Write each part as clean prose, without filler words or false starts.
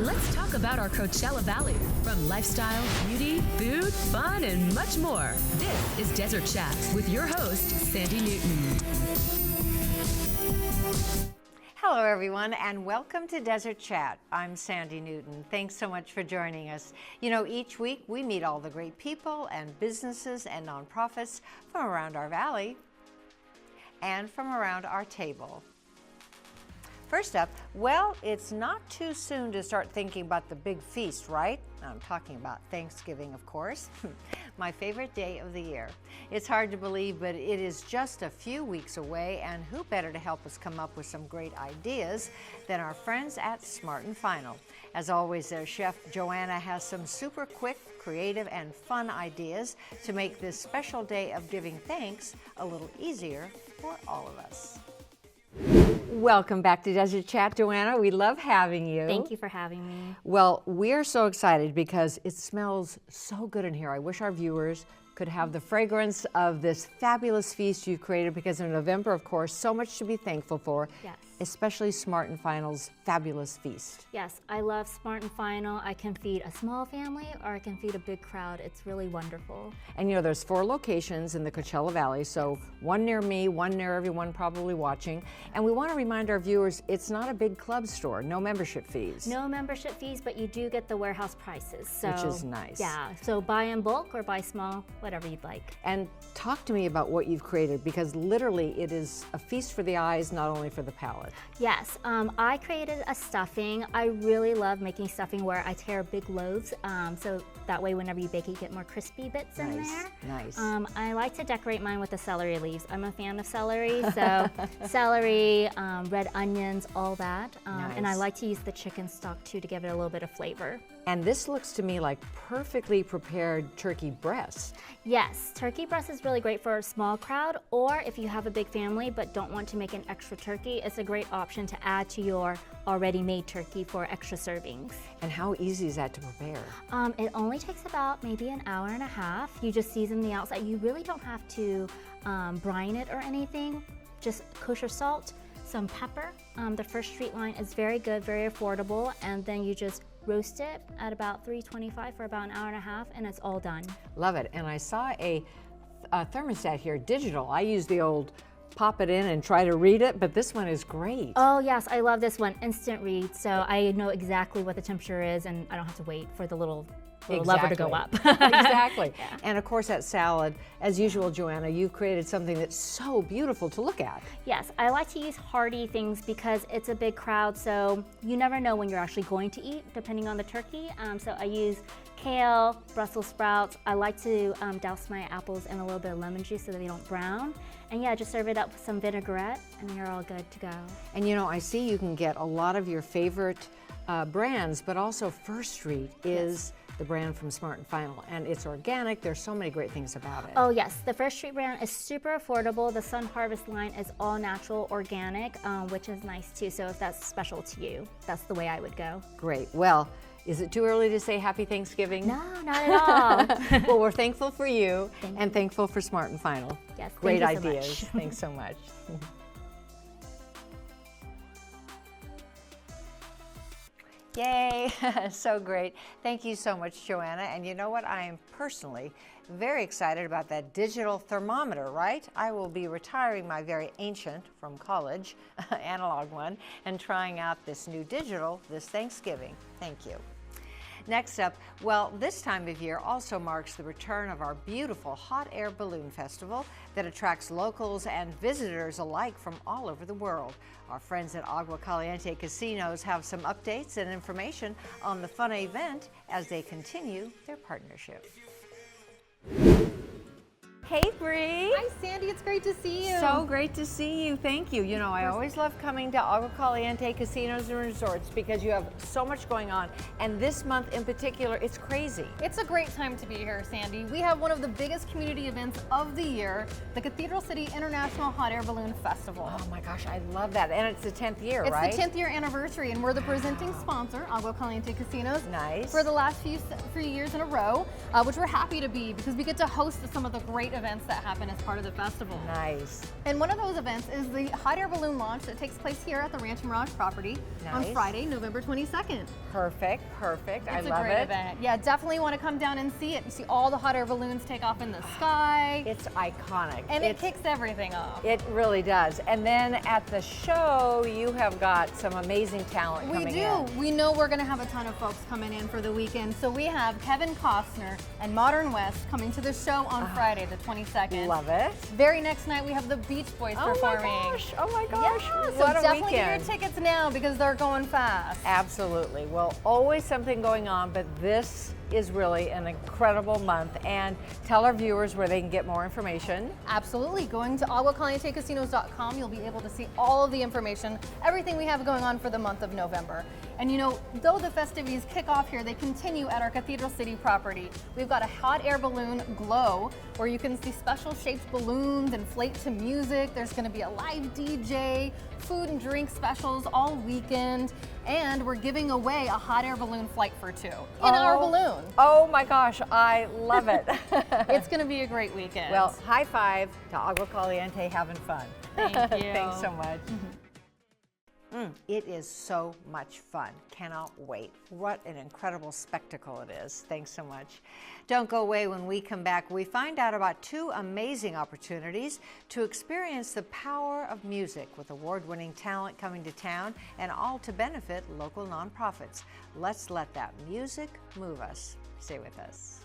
let's talk about our Coachella Valley. From lifestyle, beauty, food, fun, and much more. This is Desert Chats with your host, Sandy Newton. Hello, everyone, and welcome to Desert Chat. I'm Sandy Newton. Thanks so much for joining us. You know, each week we meet all the great people and businesses and nonprofits from around our valley and from around our table. First up, well, it's not too soon to start thinking about the big feast, right? I'm talking about Thanksgiving, of course, my favorite day of the year. It's hard to believe, but it is just a few weeks away, and who better to help us come up with some great ideas than our friends at Smart and Final. As always, their chef Joanna has some super quick, creative, and fun ideas to make this special day of giving thanks a little easier for all of us. Welcome back to Desert Chat, Joanna. We love having you. Thank you for having me. Well, we're so excited because it smells so good in here. I wish our viewers could have the fragrance of this fabulous feast you've created, because in November, of course, so much to be thankful for. Yes. Especially Smart and Final's fabulous feast. Yes, I love Smart and Final. I can feed a small family or I can feed a big crowd. It's really wonderful. And you know, there's 4 locations in the Coachella Valley, so one near me, one near everyone probably watching. And we want to remind our viewers, it's not a big club store, no membership fees. No membership fees, but you do get the warehouse prices. So, which is nice. Yeah, so buy in bulk or buy small, whatever you'd like. And talk to me about what you've created, because literally it is a feast for the eyes, not only for the palate. Yes, I created a stuffing. I really love making stuffing where I tear big loaves, so that way whenever you bake it, you get more crispy bits in there. Nice. I like to decorate mine with the celery leaves. I'm a fan of celery, so celery, red onions, all that. And I like to use the chicken stock too to give it a little bit of flavor. And this looks to me like perfectly prepared turkey breast. Yes, turkey breast is really great for a small crowd, or if you have a big family but don't want to make an extra turkey, it's a great option to add to your already made turkey for extra servings. And how easy is that to prepare? It only takes about maybe an hour and a half. You just season the outside. You really don't have to brine it or anything. Just kosher salt, some pepper. The First Street line is very good, very affordable, and then you just roast it at about 325 for about an hour and a half, and it's all done. Love it. And I saw a thermostat here, digital. I use the old pop it in and try to read it, but this one is great. Oh yes, I love this one, instant read, so I know exactly what the temperature is and I don't have to wait for the little lever to go up. Exactly. Yeah. And of course that salad, as usual, Joanna, you've created something that's so beautiful to look at. Yes, I like to use hearty things because it's a big crowd, so you never know when you're actually going to eat, depending on the turkey. So I use kale, Brussels sprouts. I like to douse my apples in a little bit of lemon juice so that they don't brown. And yeah, just serve it up with some vinaigrette and you're all good to go. And you know, I see you can get a lot of your favorite brands, but also First Street is the brand from Smart and Final, and it's organic. There's so many great things about it. Oh yes, the First Street brand is super affordable. The Sun Harvest line is all natural, organic, which is nice too. So if that's special to you, that's the way I would go. Great. Well, is it too early to say Happy Thanksgiving? No, not at all. Well, we're thankful for you and you. Thankful for Smart and Final. Yes, great thank you so ideas. much. Thanks so much. Yay, so great. Thank you so much, Joanna. And you know what? I am personally very excited about that digital thermometer, right? I will be retiring my very ancient, from college, analog one, and trying out this new digital this Thanksgiving. Thank you. Next up, well, this time of year also marks the return of our beautiful Hot Air Balloon Festival that attracts locals and visitors alike from all over the world. Our friends at Agua Caliente Casinos have some updates and information on the fun event as they continue their partnership. Hey, Bree. Hi, Sandy. It's great to see you. So great to see you. Thank you. You know, I always love coming to Agua Caliente Casinos and Resorts because you have so much going on. And this month in particular, it's crazy. It's a great time to be here, Sandy. We have one of the biggest community events of the year, the Cathedral City International Hot Air Balloon Festival. Oh my gosh, I love that. And it's the 10th year, it's right? It's the 10th year anniversary, and we're the presenting sponsor, Agua Caliente Casinos. Nice. For the last few years in a row, which we're happy to be because we get to host some of the great events that happen as part of the festival. Nice. And one of those events is the hot air balloon launch that takes place here at the Ranch and Mirage property on Friday, November 22nd. Perfect, perfect. I love It's a great event. Yeah, definitely want to come down and see it. You see all the hot air balloons take off in the sky. It's iconic. And it kicks everything off. It really does. And then at the show, you have got some amazing talent coming in. We do. We know we're going to have a ton of folks coming in for the weekend. So we have Kevin Costner and Modern West coming to the show on Friday, the 22nd. Love it. Very next night, we have the Beach Boys performing. Oh my gosh. Yeah, What so a definitely weekend. get your tickets now because they're going fast. Absolutely. Well, always something going on, but this is really an incredible month. And tell our viewers where they can get more information. Absolutely. Going to aguacalientecasinos.com, you'll be able to see all of the information, everything we have going on for the month of November. And you know, though the festivities kick off here, they continue at our Cathedral City property. We've got a hot air balloon glow where you can see special shaped balloons inflate to music. There's going to be a live DJ, food and drink specials all weekend, and we're giving away a hot air balloon flight for 2 in our balloon. Oh my gosh, I love it. It's going to be a great weekend. Well, high five to Agua Caliente having fun. Thank you. Thanks so much. It is so much fun. Cannot wait. What an incredible spectacle it is. Thanks so much. Don't go away. When we come back, we find out about 2 amazing opportunities to experience the power of music with award-winning talent coming to town, and all to benefit local nonprofits. Let's let that music move us. Stay with us.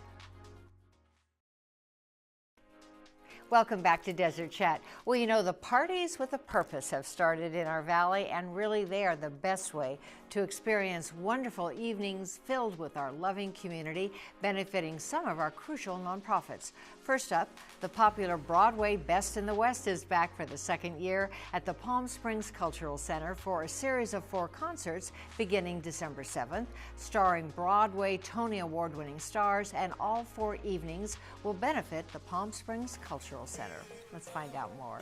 Welcome back to Desert Chat. Well, you know, the parties with a purpose have started in our valley, and really they are the best way to experience wonderful evenings filled with our loving community, benefiting some of our crucial nonprofits. First up, the popular Broadway Best in the West is back for the 2nd year at the Palm Springs Cultural Center for a series of 4 concerts beginning December 7th, starring Broadway Tony Award-winning stars, and all 4 evenings will benefit the Palm Springs Cultural Center. Let's find out more.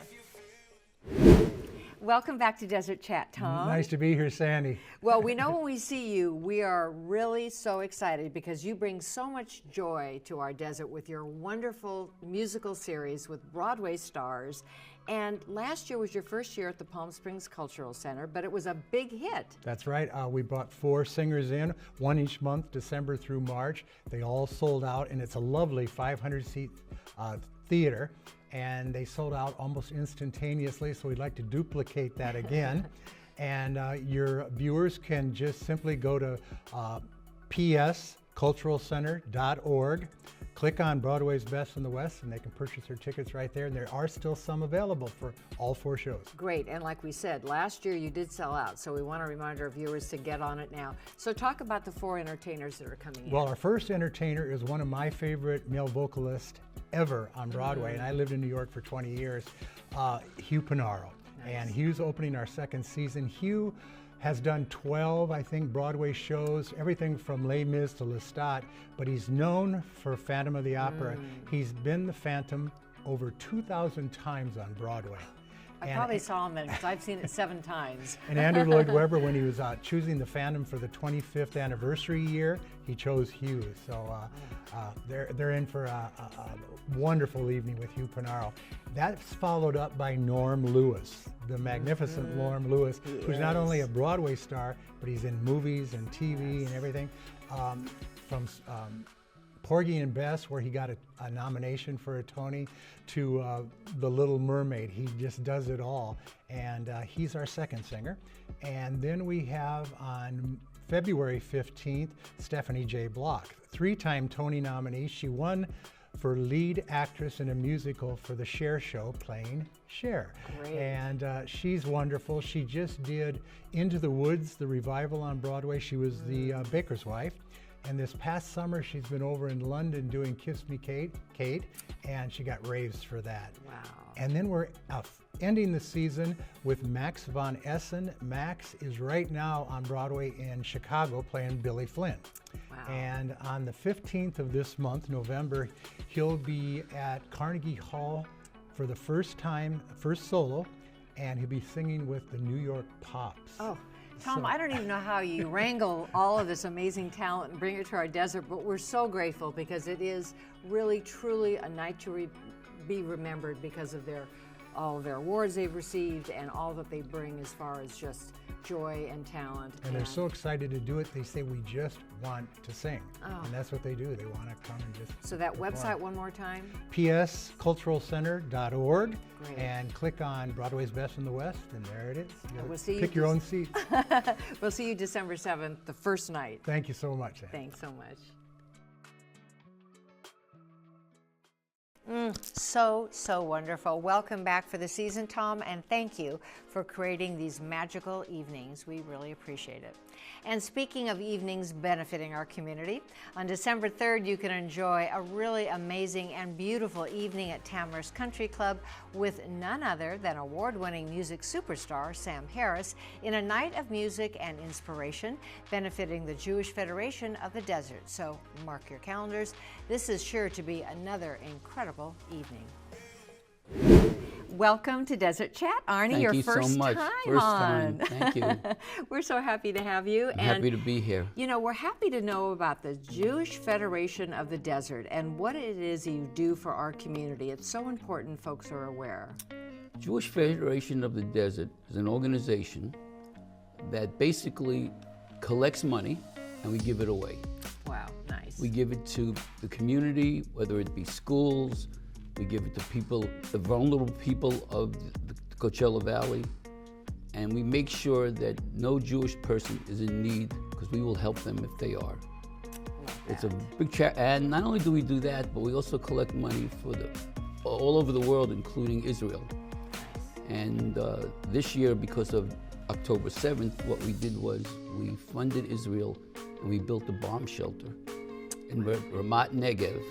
Welcome back to Desert Chat, Tom. Nice to be here, Sandy. Well, we know when we see you, we are really so excited because you bring so much joy to our desert with your wonderful musical series with Broadway stars. And last year was your first year at the Palm Springs Cultural Center, but it was a big hit. That's right. We brought 4 singers in, 1 each month, December through March. They all sold out, and it's a lovely 500-seat theater. And they sold out almost instantaneously, so we'd like to duplicate that again. And your viewers can just simply go to psculturalcenter.org, click on Broadway's Best in the West, and they can purchase their tickets right there. And there are still some available for all 4 shows. Great, and like we said, last year you did sell out, so we want to remind our viewers to get on it now. So talk about the 4 entertainers that are coming in. Well, our first entertainer is one of my favorite male vocalists ever on Broadway, and I lived in New York for 20 years, Hugh Panaro. Nice. And Hugh's opening our 2nd season. Hugh has done 12, I think, Broadway shows, everything from Les Mis to Lestat, but he's known for Phantom of the Opera. He's been the Phantom over 2,000 times on Broadway. I probably saw him in it because I've seen it 7 times. And Andrew Lloyd Webber, when he was choosing the Phantom for the 25th anniversary year, he chose Hugh. So they're in for a wonderful evening with Hugh Panaro. That's followed up by Norm Lewis, the magnificent Norm Lewis, who's not only a Broadway star, but he's in movies and TV and everything. From Porgy and Bess, where he got a nomination for a Tony, to The Little Mermaid. He just does it all, and he's our 2nd singer. And then we have on February 15th, Stephanie J. Block, 3-time Tony nominee. She won for lead actress in a musical for the Cher show, playing Cher. Great. And she's wonderful. She just did Into the Woods, the revival on Broadway. She was the baker's wife. And this past summer, she's been over in London doing Kiss Me Kate, and she got raves for that. Wow. And then we're ending the season with Max von Essen. Max is right now on Broadway in Chicago playing Billy Flynn. Wow. And on the 15th of this month, November, he'll be at Carnegie Hall for the first solo, and he'll be singing with the New York Pops. Oh. Tom, I don't even know how you wrangle all of this amazing talent and bring it to our desert, but we're so grateful because it is really, truly a night to be remembered because of all of their awards they've received and all that they bring as far as just joy and talent. And they're so excited to do it, they say, we just want to sing. Oh. And that's what they do. They want to come and just So that perform. website one more time? psculturalcenter.org. Great. And click on Broadway's Best in the West, and there it is. We'll see you Pick your own seat. We'll see you December 7th, the first night. Thank you so much, Ann. Thanks so much. So wonderful. Welcome back for the season, Tom, and thank you for creating these magical evenings. We really appreciate it. And speaking of evenings benefiting our community, on December 3rd, you can enjoy a really amazing and beautiful evening at Tamara's Country Club with none other than award-winning music superstar Sam Harris in a night of music and inspiration benefiting the Jewish Federation of the Desert. So mark your calendars. This is sure to be another incredible evening. Welcome to Desert Chat, Arnie. Thank your you first so much. time First on. time. Thank you. We're so happy to have you. I'm happy to be here. You know, we're happy to know about the Jewish Federation of the Desert and what it is you do for our community. It's so important folks are aware. Jewish Federation of the Desert is an organization that basically collects money and we give it away. Wow, nice. We give it to the community, whether it be schools. We give it to people, the vulnerable people of the Coachella Valley, and we make sure that no Jewish person is in need because we will help them if they are. It's a big charity, and not only do we do that, but we also collect money for all over the world, including Israel. And this year, because of October 7th, what we did was we funded Israel and we built a bomb shelter in Ramat Negev,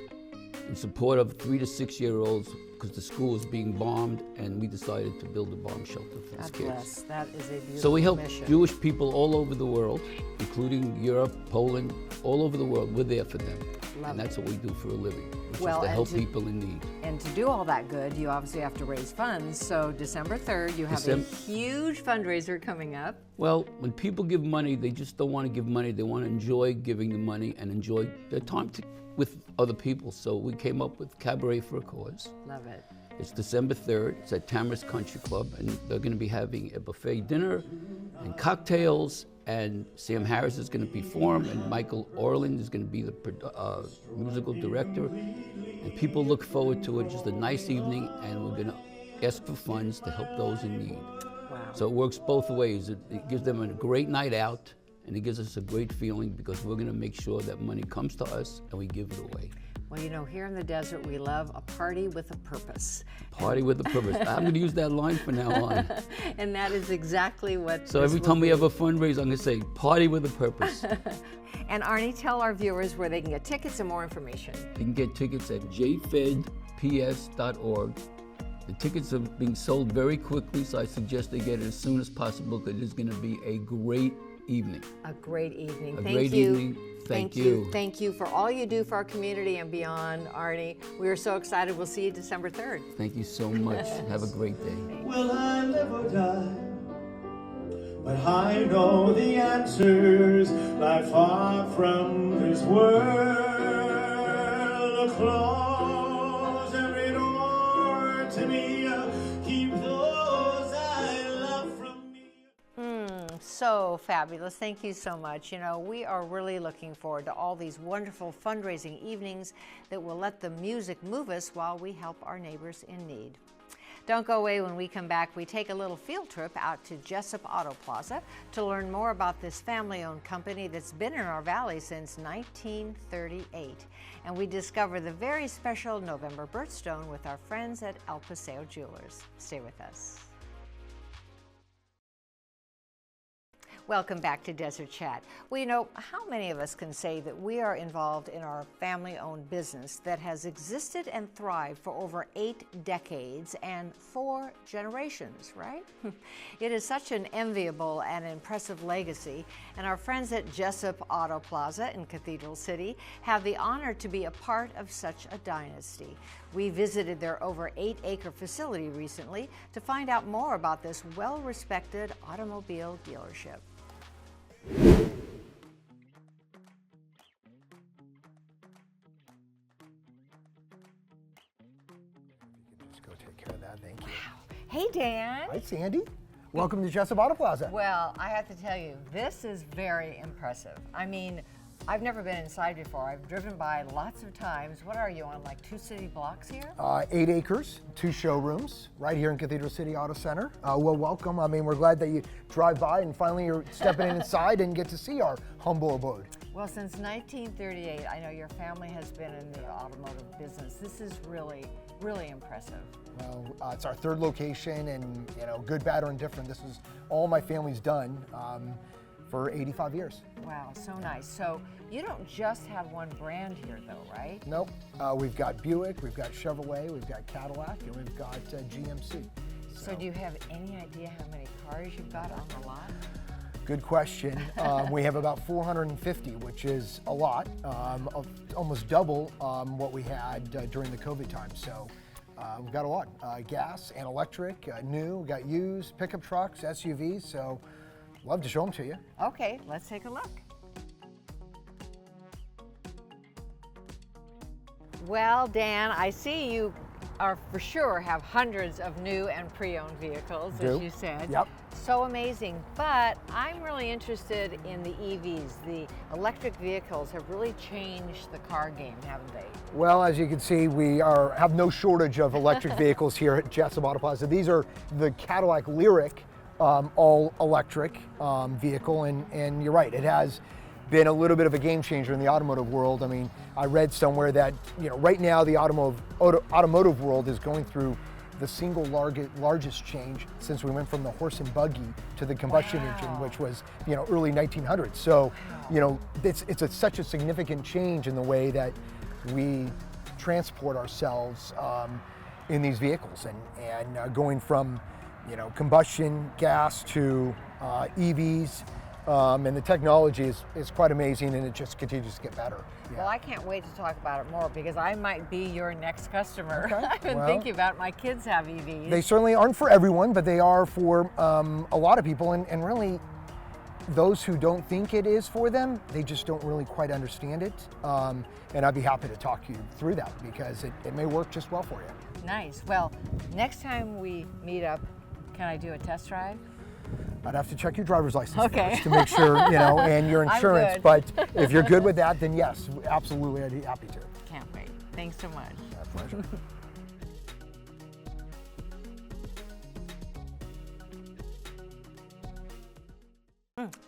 in support of 3 to 6 year olds because the school was being bombed, and we decided to build a bomb shelter for these God kids. bless. That is a beautiful So we help mission. Jewish people all over the world, including Europe, Poland, all over the world. We're there for them. Love and that's what we do for a living, which Well, is to and help to- people in need. And to do all that good, you obviously have to raise funds. So December 3rd, you have a huge fundraiser coming up. Well, when people give money, they just don't want to give money. They want to enjoy giving the money and enjoy their time with other people. So we came up with Cabaret for a Cause. Love it. It's December 3rd. It's at Tamara's Country Club, and they're going to be having a buffet dinner and cocktails, and Sam Harris is going to perform, and Michael Orland is going to be the musical director. And people look forward to it. Just a nice evening, and we're going to ask for funds to help those in need. Wow. So it works both ways. It gives them a great night out, and it gives us a great feeling because we're going to make sure that money comes to us and we give it away. Well, you know, here in the desert, we love a party with a purpose. Party with a purpose. I'm going to use that line from now on. And that is exactly what So this every will time we be. have a fundraiser, I'm going to say, party with a purpose. And Arnie, tell our viewers where they can get tickets and more information. You can get tickets at jfedps.org. The tickets are being sold very quickly, so I suggest they get it as soon as possible because it is going to be a great evening. A great evening. A Thank great you. evening. Thank you. Thank you for all you do for our community and beyond, Arnie. We are so excited. We'll see you December 3rd. Thank you so much. Have a great day. Will I live or die? But I know the answers lie far from this world. Close every door to me. Keep those I love from me. So fabulous. Thank you so much. You know, we are really looking forward to all these wonderful fundraising evenings that will let the music move us while we help our neighbors in need. Don't go away. When we come back, we take a little field trip out to Jessup Auto Plaza to learn more about this family-owned company that's been in our valley since 1938. And we discover the very special November birthstone with our friends at El Paseo Jewelers. Stay with us. Welcome back to Desert Chat. Well, you know, how many of us can say that we are involved in our family-owned business that has existed and thrived for over 8 decades and 4 generations, right? It is such an enviable and impressive legacy, and our friends at Jessup Auto Plaza in Cathedral City have the honor to be a part of such a dynasty. We visited their over 8-acre facility recently to find out more about this well-respected automobile dealership. thank you. Hey, Dan. Hi, Sandy. Welcome to Jessup Auto Plaza. Well, I have to tell you, this is very impressive. I mean, I've never been inside before. I've driven by lots of times. What are you on, like 2 city blocks here? 8 acres, 2 showrooms, right here in Cathedral City Auto Center. Well, welcome. I mean, we're glad that you drive by and finally you're stepping inside and get to see our humble abode. Well, since 1938, I know your family has been in the automotive business. This is really, really impressive. Well, it's our 3rd location, and good, bad, or indifferent. This is all my family's done for 85 years. Wow, so nice. So you don't just have one brand here, though, right? Nope. We've got Buick, we've got Chevrolet, we've got Cadillac, and we've got GMC. So do you have any idea how many cars you've got on the lot? Good question. We have about 450, which is a lot, almost double what we had during the COVID time. So we've got a lot, gas and electric, new, we got used, pickup trucks, SUVs. So love to show them to you. Okay, let's take a look. Well, Dan, I see you are for sure have hundreds of new and pre-owned vehicles, as you said. Yep. So amazing. But I'm really interested in the EVs. The electric vehicles have really changed the car game, haven't they? Well, as you can see, we have no shortage of electric vehicles here at Jessup Auto Plaza. These are the Cadillac Lyriq all-electric vehicle, and you're right, it has been a little bit of a game changer in the automotive world. I mean, I read somewhere that right now the automotive world is going through the single largest change since we went from the horse and buggy to the combustion engine, which was early 1900s. So it's such a significant change in the way that we transport ourselves in these vehicles, and going from combustion gas to EVs. And the technology is quite amazing, and it just continues to get better. Yeah. Well, I can't wait to talk about it more, because I might be your next customer. Okay. I've been thinking about it. My kids have EVs. They certainly aren't for everyone, but they are for a lot of people, and really those who don't think it is for them, they just don't really quite understand it. And I'd be happy to talk you through that, because it may work just well for you. Nice. Well, next time we meet up, can I do a test drive? I'd have to check your driver's license Okay. first to make sure, and your insurance. good. But if you're good with that, then yes, absolutely, I'd be happy to. Can't wait. Thanks so much. My pleasure.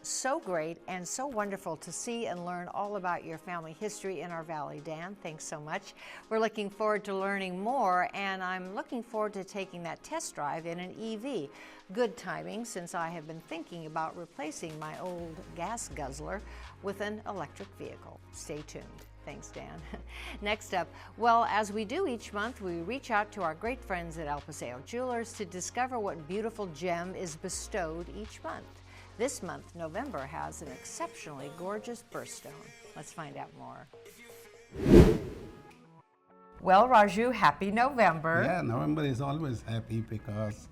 So great and so wonderful to see and learn all about your family history in our valley, Dan. Thanks so much. We're looking forward to learning more, and I'm looking forward to taking that test drive in an EV. Good timing, since I have been thinking about replacing my old gas guzzler with an electric vehicle. Stay tuned. Thanks, Dan. Next up, well, as we do each month, we reach out to our great friends at El Paseo Jewelers to discover what beautiful gem is bestowed each month. This month, November, has an exceptionally gorgeous birthstone. Let's find out more. Well, Raju, happy November. Yeah, November is always happy because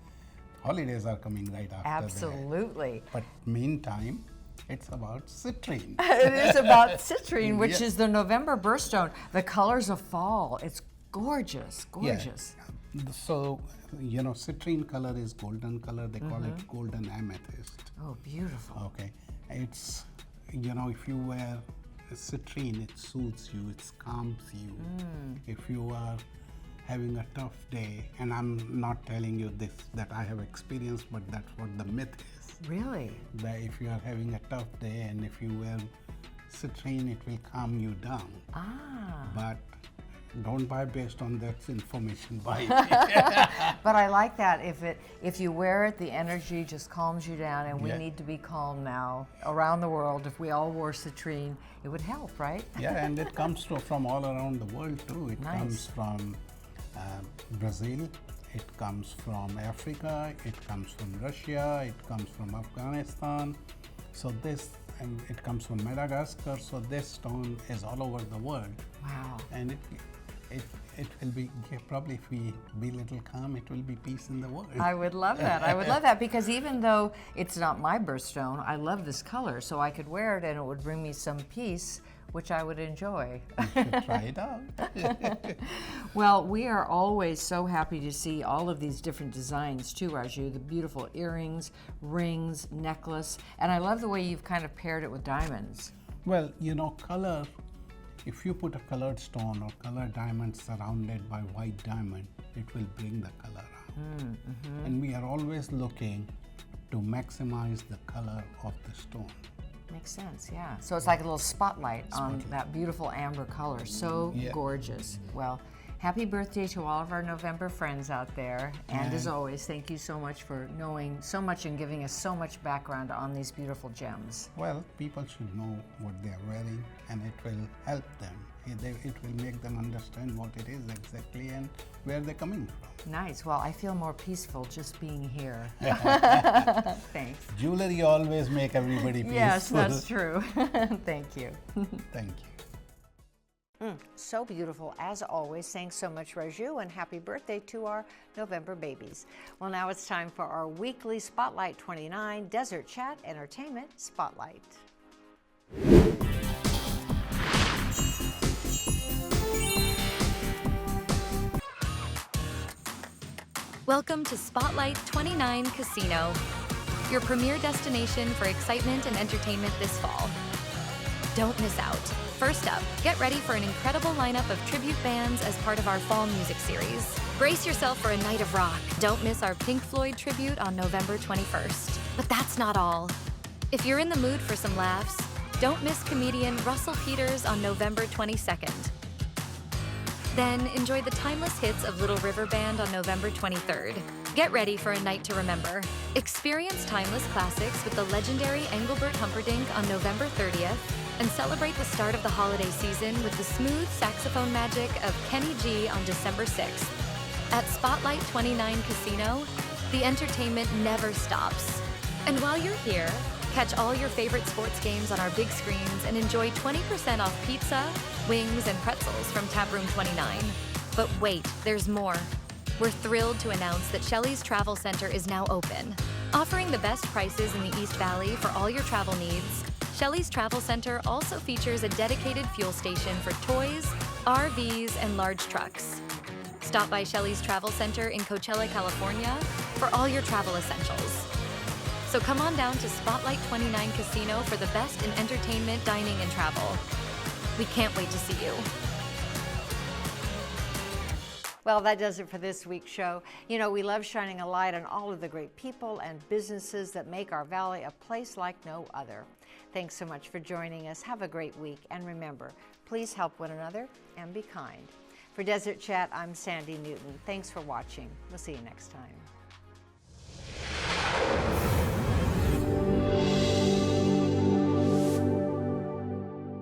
holidays are coming right after Absolutely. that. But meantime, it's about citrine. It is about citrine, which is the November birthstone. The colors of fall. It's gorgeous, gorgeous. Yeah. So, citrine color is golden color. They call it golden amethyst. Oh, beautiful. Okay. It's, if you wear citrine, it soothes you, it calms you. If you are having a tough day, and I'm not telling you this that I have experienced, but that's what the myth is. Really? That if you are having a tough day and if you wear citrine, it will calm you down. But don't buy based on that information. Buy it. But I like that. If you wear it, the energy just calms you down, and we need to be calm now around the world. If we all wore citrine, it would help, right? Yeah, and it comes from all around the world too. It comes from Brazil, it comes from Africa, it comes from Russia, it comes from Afghanistan. So and it comes from Madagascar. So this stone is all over the world. Wow. And It will be, probably if we be a little calm, it will be peace in the world. I would love that. I would love that, because even though it's not my birthstone, I love this color, so I could wear it and it would bring me some peace, which I would enjoy. You should try it out. Well, we are always so happy to see all of these different designs too, Raju. The beautiful earrings, rings, necklace, and I love the way you've kind of paired it with diamonds. Well, you know, color, if you put a colored stone or colored diamond surrounded by white diamond, it will bring the color out. And we are always looking to maximize the color of the stone. Makes sense, yeah. So it's like a little spotlight on that beautiful amber color. So gorgeous. Well, happy birthday to all of our November friends out there. And as always, thank you so much for knowing so much and giving us so much background on these beautiful gems. Well, people should know what they are wearing, and it will help them. It will make them understand what it is exactly and where they're coming from. Nice. Well, I feel more peaceful just being here. Thanks. Jewelry always make everybody peaceful. Yes, that's true. Thank you. Thank you. So beautiful, as always. Thanks so much, Raju, and happy birthday to our November babies. Well, now it's time for our weekly Spotlight 29 Desert Chat Entertainment Spotlight. Welcome to Spotlight 29 Casino, your premier destination for excitement and entertainment this fall. Don't miss out. First up, get ready for an incredible lineup of tribute bands as part of our fall music series. Brace yourself for a night of rock. Don't miss our Pink Floyd tribute on November 21st. But that's not all. If you're in the mood for some laughs, don't miss comedian Russell Peters on November 22nd. Then enjoy the timeless hits of Little River Band on November 23rd. Get ready for a night to remember. Experience timeless classics with the legendary Engelbert Humperdinck on November 30th, and celebrate the start of the holiday season with the smooth saxophone magic of Kenny G on December 6th. At Spotlight 29 Casino, the entertainment never stops. And while you're here, catch all your favorite sports games on our big screens and enjoy 20% off pizza, wings, and pretzels from Taproom 29. But wait, there's more. We're thrilled to announce that Shelley's Travel Center is now open. Offering the best prices in the East Valley for all your travel needs, Shelley's Travel Center also features a dedicated fuel station for toys, RVs, and large trucks. Stop by Shelley's Travel Center in Coachella, California for all your travel essentials. So come on down to Spotlight 29 Casino for the best in entertainment, dining, and travel. We can't wait to see you. Well, that does it for this week's show. You know, we love shining a light on all of the great people and businesses that make our valley a place like no other. Thanks so much for joining us. Have a great week. And remember, please help one another and be kind. For Desert Chat, I'm Sandy Newton. Thanks for watching. We'll see you next time.